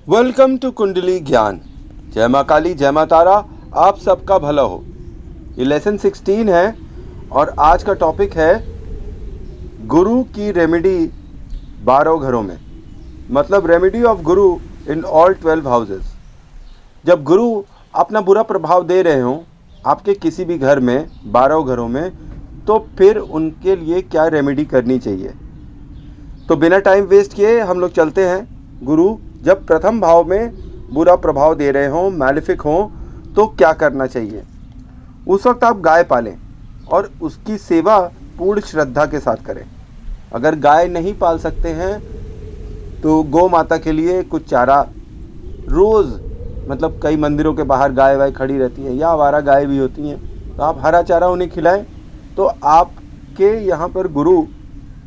Welcome to कुंडली ज्ञान। जय माँ काली, जय माँ तारा, आप सबका भला हो। ये लेसन 16 है और आज का टॉपिक है गुरु की रेमेडी 12 घरों में, मतलब remedy of Guru in all 12 houses. जब गुरु अपना बुरा प्रभाव दे रहे हों आपके किसी भी घर में, 12 घरों में, तो फिर उनके लिए क्या रेमेडी करनी चाहिए। तो बिना टाइम वेस्ट किए हम लोग चलते हैं। गुरु जब प्रथम भाव में बुरा प्रभाव दे रहे हों, मैलिफिक हों, तो क्या करना चाहिए। उस वक्त आप गाय पालें और उसकी सेवा पूर्ण श्रद्धा के साथ करें। अगर गाय नहीं पाल सकते हैं तो गौ माता के लिए कुछ चारा रोज़, मतलब कई मंदिरों के बाहर गाय वाय खड़ी रहती हैं या आवारा गाय भी होती हैं, तो आप हरा चारा उन्हें खिलाएं तो आपके यहाँ पर गुरु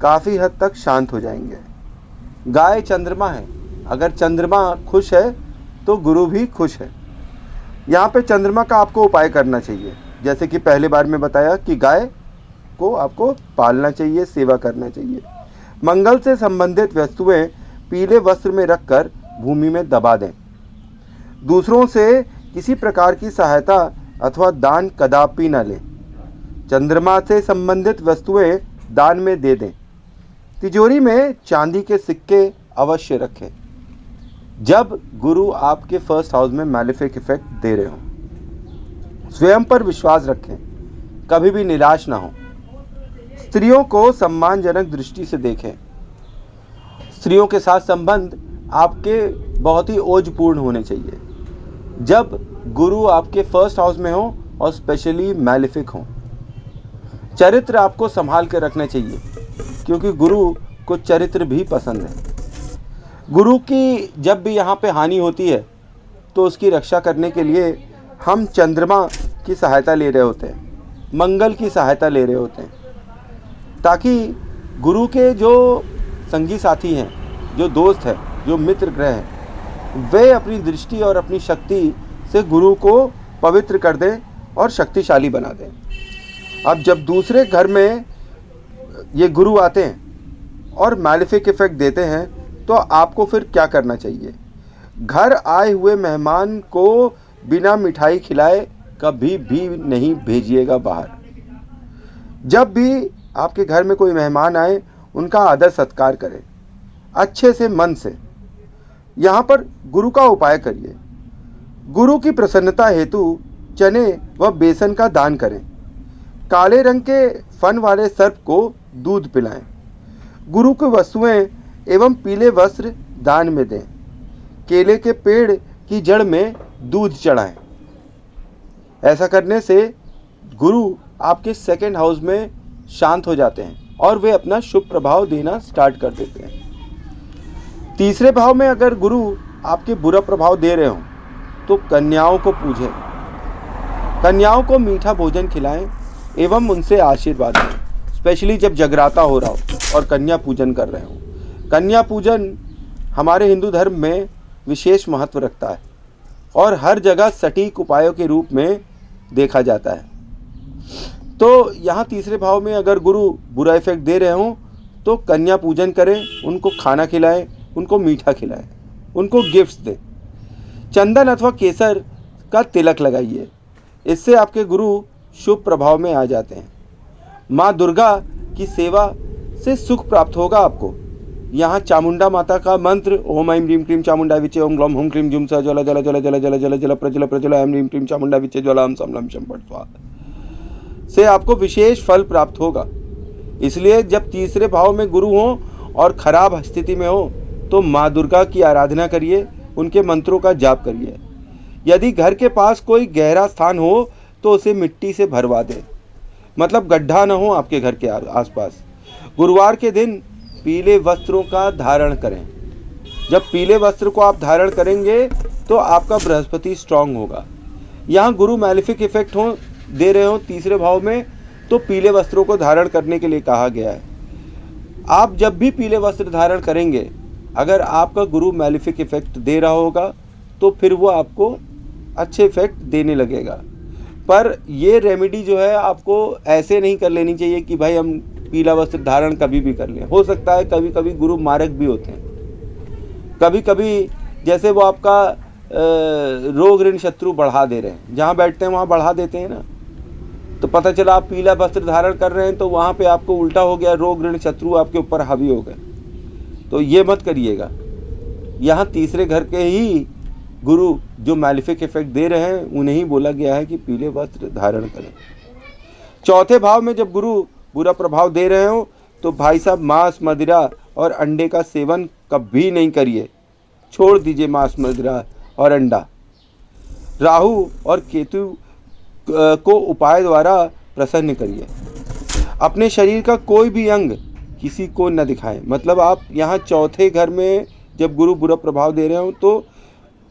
काफ़ी हद तक शांत हो जाएंगे। गाय चंद्रमा है, अगर चंद्रमा खुश है तो गुरु भी खुश है। यहाँ पे चंद्रमा का आपको उपाय करना चाहिए, जैसे कि पहले बार में बताया कि गाय को आपको पालना चाहिए, सेवा करना चाहिए। मंगल से संबंधित वस्तुएं पीले वस्त्र में रखकर भूमि में दबा दें। दूसरों से किसी प्रकार की सहायता अथवा दान कदापि न लें। चंद्रमा से संबंधित वस्तुएं दान में दे दें। तिजोरी में चांदी के सिक्के अवश्य रखें जब गुरु आपके फर्स्ट हाउस में मैलिफिक इफेक्ट दे रहे हों। स्वयं पर विश्वास रखें, कभी भी निराश ना हो। स्त्रियों को सम्मानजनक दृष्टि से देखें। स्त्रियों के साथ संबंध आपके बहुत ही ओजपूर्ण होने चाहिए जब गुरु आपके फर्स्ट हाउस में हो और स्पेशली मैलिफिक हो। चरित्र आपको संभाल के रखना चाहिए क्योंकि गुरु को चरित्र भी पसंद है। गुरु की जब भी यहाँ पे हानि होती है तो उसकी रक्षा करने के लिए हम चंद्रमा की सहायता ले रहे होते हैं, मंगल की सहायता ले रहे होते हैं, ताकि गुरु के जो संगी साथी हैं, जो दोस्त हैं, जो मित्र ग्रह हैं, वे अपनी दृष्टि और अपनी शक्ति से गुरु को पवित्र कर दें और शक्तिशाली बना दें। अब जब दूसरे घर में ये गुरु आते हैं और मैलिफिक इफेक्ट देते हैं तो आपको फिर क्या करना चाहिए। घर आए हुए मेहमान को बिना मिठाई खिलाए कभी भी नहीं भेजिएगा बाहर। जब भी आपके घर में कोई मेहमान आए उनका आदर सत्कार करें अच्छे से, मन से। यहाँ पर गुरु का उपाय करिए। गुरु की प्रसन्नता हेतु चने व बेसन का दान करें। काले रंग के फन वाले सर्प को दूध पिलाएं। गुरु की वस्तुएं एवं पीले वस्त्र दान में दें। केले के पेड़ की जड़ में दूध चढ़ाएं। ऐसा करने से गुरु आपके सेकंड हाउस में शांत हो जाते हैं और वे अपना शुभ प्रभाव देना स्टार्ट कर देते हैं। तीसरे भाव में अगर गुरु आपके बुरा प्रभाव दे रहे हों तो कन्याओं को पूजें। कन्याओं को मीठा भोजन खिलाएं एवं उनसे आशीर्वाद लें, स्पेशली जब जगराता हो रहा हो और कन्या पूजन कर रहे हो। कन्या पूजन हमारे हिंदू धर्म में विशेष महत्व रखता है और हर जगह सटीक उपायों के रूप में देखा जाता है। तो यहाँ तीसरे भाव में अगर गुरु बुरा इफेक्ट दे रहे हों तो कन्या पूजन करें, उनको खाना खिलाएं, उनको मीठा खिलाएं, उनको गिफ्ट्स दें। चंदन अथवा केसर का तिलक लगाइए, इससे आपके गुरु शुभ प्रभाव में आ जाते हैं। माँ दुर्गा की सेवा से सुख प्राप्त होगा आपको। यहाँ चामुंडा माता का मंत्र ओम ऐं ह्रीं क्लीं चामुंडा विचे ओम ग्लौम हुम क्लीं जुम स ज्वला जला जला जला जला जला जला प्रज्वला प्रज्वला ऐं ह्रीं क्लीं चामुंडा विचे ज्वला हम सम लम शम फट स्वाहा से आपको विशेष फल प्राप्त होगा। इसलिए जब तीसरे भाव में गुरु हो और खराब स्थिति में हो तो माँ दुर्गा की आराधना करिए, उनके मंत्रों का जाप करिए। यदि घर के पास कोई गहरा स्थान हो तो उसे मिट्टी से भरवा दें, मतलब गड्ढा न हो आपके घर के आसपास। गुरुवार के दिन पीले वस्त्रों का धारण करें। जब पीले वस्त्र को आप धारण करेंगे तो आपका बृहस्पति स्ट्रांग होगा। यहाँ गुरु मैलिफिक इफेक्ट दे रहे हो तीसरे भाव में तो पीले वस्त्रों को धारण करने के लिए कहा गया है। आप जब भी पीले वस्त्र धारण करेंगे, अगर आपका गुरु मैलिफिक इफेक्ट दे रहा होगा तो फिर वो आपको अच्छे इफेक्ट देने लगेगा। पर ये रेमेडी जो है आपको ऐसे नहीं कर लेनी चाहिए कि भाई हम पीला वस्त्र धारण कभी भी कर लें। हो सकता है कभी कभी गुरु मारक भी होते हैं, कभी कभी जैसे वो आपका रोग ऋण शत्रु बढ़ा दे रहे हैं, जहाँ बैठते हैं वहाँ बढ़ा देते हैं ना। तो पता चला आप पीला वस्त्र धारण कर रहे हैं तो वहाँ पे आपको उल्टा हो गया, रोग ऋण शत्रु आपके ऊपर हावी हो गए। तो ये मत करिएगा। यहाँ तीसरे घर के ही गुरु जो मैलिफिक इफेक्ट दे रहे हैं उन्हें ही बोला गया है कि पीले वस्त्र धारण करें। चौथे भाव में जब गुरु बुरा प्रभाव दे रहे हो तो भाई साहब मांस मदिरा और अंडे का सेवन कभी नहीं करिए, छोड़ दीजिए मांस मदिरा और अंडा। राहु और केतु को उपाय द्वारा प्रसन्न करिए। अपने शरीर का कोई भी अंग किसी को न दिखाएं। मतलब आप यहाँ चौथे घर में जब गुरु बुरा प्रभाव दे रहे हो तो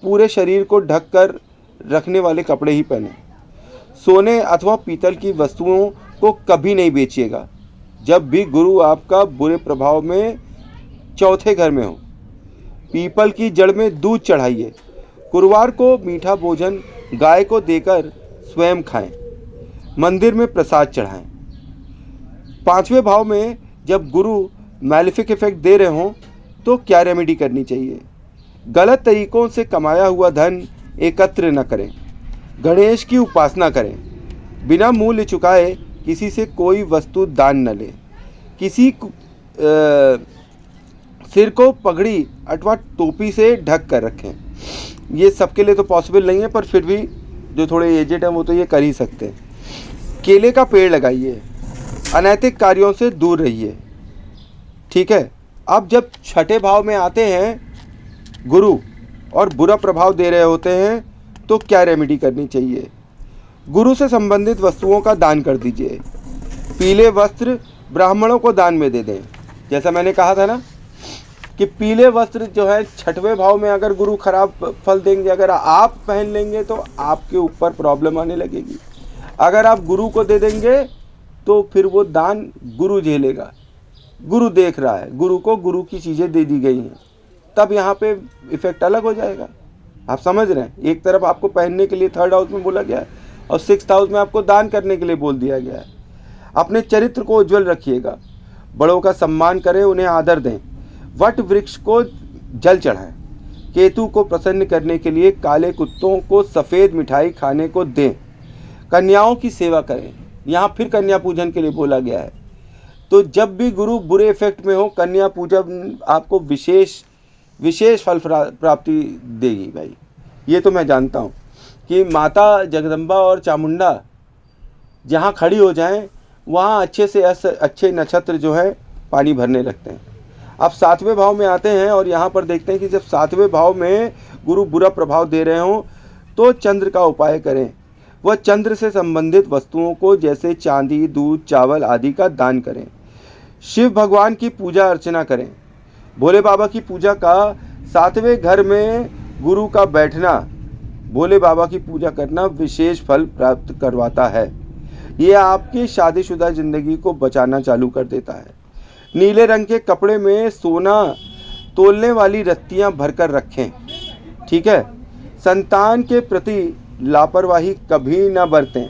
पूरे शरीर को ढक कर रखने वाले कपड़े ही पहने। सोने अथवा पीतल की वस्तुओं को कभी नहीं बेचिएगा जब भी गुरु आपका बुरे प्रभाव में चौथे घर में हो। पीपल की जड़ में दूध चढ़ाइए। गुरुवार को मीठा भोजन गाय को देकर स्वयं खाएं। मंदिर में प्रसाद चढ़ाएं। पांचवें भाव में जब गुरु मैलिफिक इफेक्ट दे रहे हों तो क्या रेमेडी करनी चाहिए? गलत तरीकों से कमाया हुआ धन एकत्र न करें। गणेश की उपासना करें। बिना मूल्य चुकाए किसी से कोई वस्तु दान न लें। किसी सिर को पगड़ी अथवा टोपी से ढक कर रखें। ये सबके लिए तो पॉसिबल नहीं है, पर फिर भी जो थोड़े एजेड हैं वो तो ये कर ही सकते हैं। केले का पेड़ लगाइए। अनैतिक कार्यों से दूर रहिए। ठीक है। अब जब छठे भाव में आते हैं गुरु और बुरा प्रभाव दे रहे होते हैं तो क्या रेमेडी करनी चाहिए? गुरु से संबंधित वस्तुओं का दान कर दीजिए। पीले वस्त्र ब्राह्मणों को दान में दे दें। जैसा मैंने कहा था ना कि पीले वस्त्र जो है छठवें भाव में अगर गुरु खराब फल देंगे, अगर आप पहन लेंगे तो आपके ऊपर प्रॉब्लम आने लगेगी। अगर आप गुरु को दे देंगे तो फिर वो दान गुरु झेलेगा। गुरु देख रहा है, गुरु को गुरु की चीज़ें दे दी गई हैं, तब यहाँ पे इफेक्ट अलग हो जाएगा। आप समझ रहे हैं? एक तरफ आपको पहनने के लिए थर्ड हाउस में बोला गया है और सिक्स्थ हाउस में आपको दान करने के लिए बोल दिया गया है। अपने चरित्र को उज्जवल रखिएगा। बड़ों का सम्मान करें, उन्हें आदर दें। वट वृक्ष को जल चढ़ाएं। केतु को प्रसन्न करने के लिए काले कुत्तों को सफ़ेद मिठाई खाने को दें। कन्याओं की सेवा करें। यहाँ फिर कन्या पूजन के लिए बोला गया है। तो जब भी गुरु बुरे इफेक्ट में हो, कन्या पूजन आपको विशेष फल प्राप्ति देगी भाई। ये तो मैं जानता हूँ कि माता जगदम्बा और चामुंडा जहाँ खड़ी हो जाएं वहाँ अच्छे से अच्छे नक्षत्र जो है पानी भरने लगते हैं। अब सातवें भाव में आते हैं और यहाँ पर देखते हैं कि जब सातवें भाव में गुरु बुरा प्रभाव दे रहे हों तो चंद्र का उपाय करें। वह चंद्र से संबंधित वस्तुओं को जैसे चांदी, दूध, चावल आदि का दान करें। शिव भगवान की पूजा अर्चना करें। भोले बाबा की पूजा का सातवें घर में गुरु का बैठना, भोले बाबा की पूजा करना विशेष फल प्राप्त करवाता है। ये आपकी शादीशुदा ज़िंदगी को बचाना चालू कर देता है। नीले रंग के कपड़े में सोना तोलने वाली रत्तियां भरकर रखें। ठीक है। संतान के प्रति लापरवाही कभी न बरतें।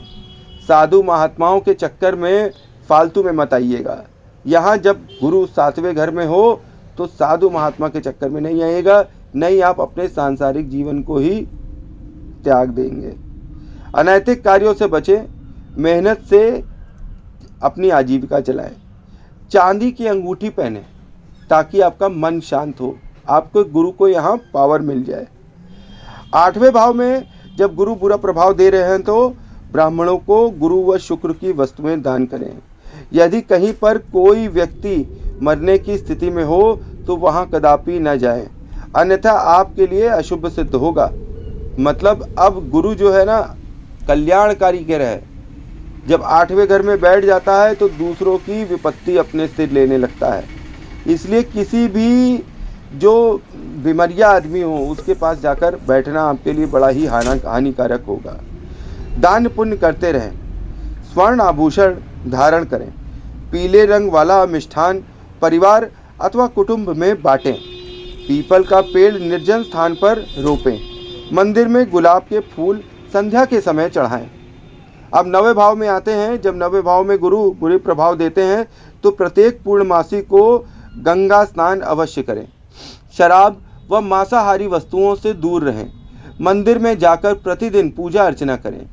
साधु महात्माओं के चक्कर में फालतू में मत आइएगा। यहाँ जब गुरु सातवें घर में हो तो साधु महात्मा के चक्कर में नहीं आएगा, नहीं आप अपने सांसारिक जीवन को ही त्याग देंगे। अनैतिक कार्यों से बचें। मेहनत से अपनी आजीविका चलाएं। चांदी की अंगूठी पहने ताकि आपका मन शांत हो, आपको गुरु को यहाँ पावर मिल जाए। आठवें भाव में जब गुरु बुरा प्रभाव दे रहे हैं तो ब्राह्मणों को गुरु व शुक्र की वस्तुएं दान करें। यदि कहीं पर कोई व्यक्ति मरने की स्थिति में हो तो वहाँ कदापि न जाएं, अन्यथा आपके लिए अशुभ सिद्ध होगा। मतलब अब गुरु जो है ना कल्याणकारी ग्रह है, जब आठवें घर में बैठ जाता है तो दूसरों की विपत्ति अपने से लेने लगता है। इसलिए किसी भी जो बीमारिया आदमी हो उसके पास जाकर बैठना आपके लिए बड़ा ही हानिकारक होगा। दान पुण्य करते रहें। स्वर्ण आभूषण धारण करें। पीले रंग वाला मिष्ठान परिवार अथवा कुटुंब में बांटें। पीपल का पेड़ निर्जन स्थान पर रोपें। मंदिर में गुलाब के फूल संध्या के समय चढ़ाएं। अब नवे भाव में आते हैं। जब नवे भाव में गुरु बुरे प्रभाव देते हैं तो प्रत्येक पूर्णमासी को गंगा स्नान अवश्य करें। शराब वह मांसाहारी वस्तुओं से दूर रहें। मंदिर में जाकर प्रतिदिन पूजा अर्चना करें।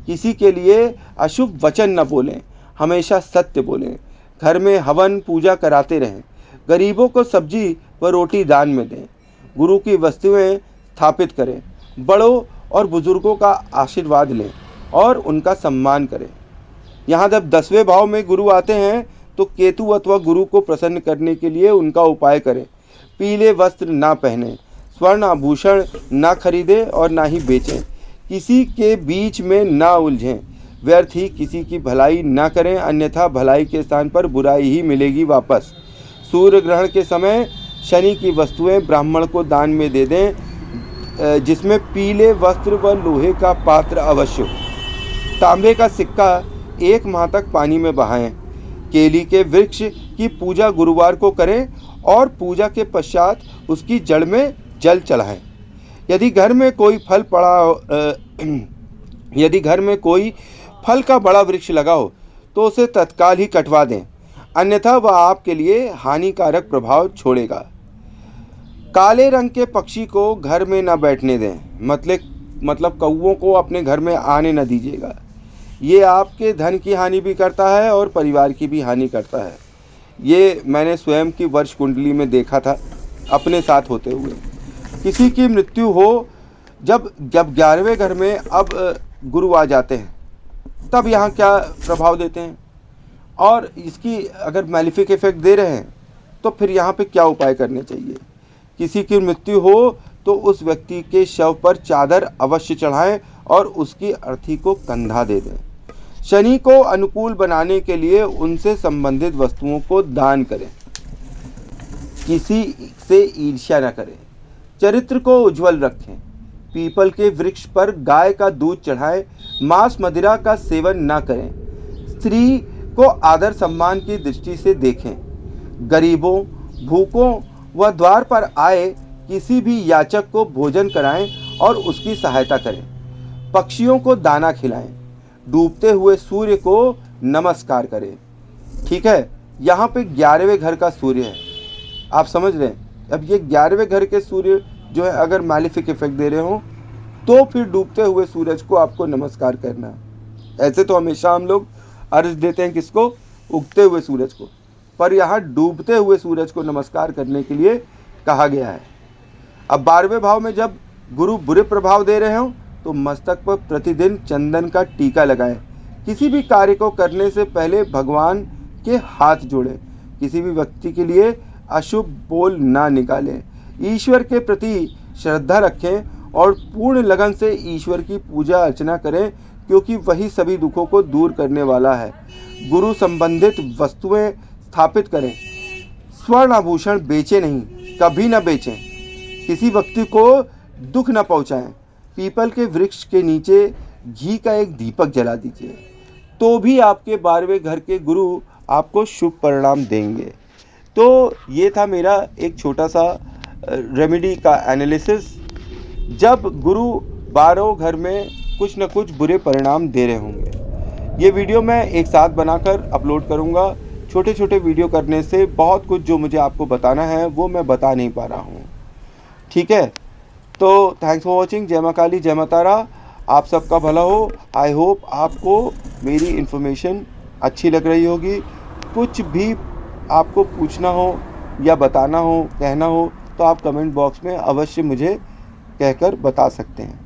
किसी के लिए अशुभ वचन न बोलें, हमेशा सत्य बोलें। घर में हवन पूजा कराते रहें। गरीबों को सब्जी व रोटी दान में दें। गुरु की वस्तुएं स्थापित करें। बड़ों और बुजुर्गों का आशीर्वाद लें और उनका सम्मान करें। यहाँ जब 10वें भाव में गुरु आते हैं तो केतु अथवा गुरु को प्रसन्न करने के लिए उनका उपाय करें। पीले वस्त्र ना पहने, स्वर्ण आभूषण ना खरीदें और ना ही बेचें। किसी के बीच में ना उलझें। व्यर्थ ही किसी की भलाई ना करें, अन्यथा भलाई के स्थान पर बुराई ही मिलेगी वापस। सूर्य ग्रहण के समय शनि की वस्तुएं ब्राह्मण को दान में दे दें, जिसमें पीले वस्त्र व लोहे का पात्र अवश्य हो। तांबे का सिक्का 1 माह तक पानी में बहाएं। केली के वृक्ष की पूजा गुरुवार को करें और पूजा के पश्चात उसकी जड़ में जल चढ़ाएं। यदि घर में कोई फल का बड़ा वृक्ष लगा हो तो उसे तत्काल ही कटवा दें, अन्यथा वह आपके लिए हानिकारक प्रभाव छोड़ेगा। काले रंग के पक्षी को घर में न बैठने दें, मतलब कौवों को अपने घर में आने न दीजिएगा। ये आपके धन की हानि भी करता है और परिवार की भी हानि करता है। ये मैंने स्वयं की वर्ष कुंडली में देखा था अपने साथ होते हुए। किसी की मृत्यु हो, जब 11वें घर में अब गुरु आ जाते हैं, तब यहाँ क्या प्रभाव देते हैं और इसकी अगर मैलिफिक इफेक्ट दे रहे हैं तो फिर यहाँ पे क्या उपाय करने चाहिए। किसी की मृत्यु हो तो उस व्यक्ति के शव पर चादर अवश्य चढ़ाएं और उसकी अर्थी को कंधा दे दें। शनि को अनुकूल बनाने के लिए उनसे संबंधित वस्तुओं को दान करें। किसी से ईर्ष्या न करें। चरित्र को उज्जवल रखें। पीपल के वृक्ष पर गाय का दूध चढ़ाएं। मांस मदिरा का सेवन न करें। स्त्री को आदर सम्मान की दृष्टि से देखें। गरीबों, भूखों व द्वार पर आए किसी भी याचक को भोजन कराएं और उसकी सहायता करें। पक्षियों को दाना खिलाएं। डूबते हुए सूर्य को नमस्कार करें। ठीक है, यहाँ पे 11वें घर का सूर्य है, आप समझ रहे हैं। अब ये 11वें घर के सूर्य जो है अगर मैलिफिक इफेक्ट दे रहे हो तो फिर डूबते हुए सूरज को आपको नमस्कार करना है। ऐसे तो हमेशा हम लोग अर्घ देते हैं किसको, उगते हुए सूरज को, पर यहाँ डूबते हुए सूरज को नमस्कार करने के लिए कहा गया है। अब 12वें भाव में जब गुरु बुरे प्रभाव दे रहे हो तो मस्तक पर प्रतिदिन चंदन का टीका लगाएं। किसी भी कार्य को करने से पहले भगवान के हाथ जोड़ें। किसी भी व्यक्ति के लिए अशुभ बोल ना निकालें। ईश्वर के प्रति श्रद्धा रखें और पूर्ण लगन से ईश्वर की पूजा अर्चना करें, क्योंकि वही सभी दुखों को दूर करने वाला है। गुरु संबंधित वस्तुएं स्थापित करें। स्वर्ण आभूषण बेचें नहीं, कभी न बेचें। किसी व्यक्ति को दुख न पहुंचाएं। पीपल के वृक्ष के नीचे घी का एक दीपक जला दीजिए, तो भी आपके 12वें घर के गुरु आपको शुभ परिणाम देंगे। तो ये था मेरा एक छोटा सा रेमेडी का एनालिसिस, जब गुरु 12 घर में कुछ न कुछ बुरे परिणाम दे रहे होंगे। ये वीडियो मैं एक साथ बनाकर अपलोड करूँगा। छोटे छोटे वीडियो करने से बहुत कुछ जो मुझे आपको बताना है वो मैं बता नहीं पा रहा हूँ। ठीक है, तो थैंक्स फॉर वॉचिंग। जय माँ काली, जय माँ तारा। आप सबका भला हो। आई होप आपको मेरी इन्फॉर्मेशन अच्छी लग रही होगी। कुछ भी आपको पूछना हो या बताना हो, कहना हो, तो आप कमेंट बॉक्स में अवश्य मुझे कहकर बता सकते हैं।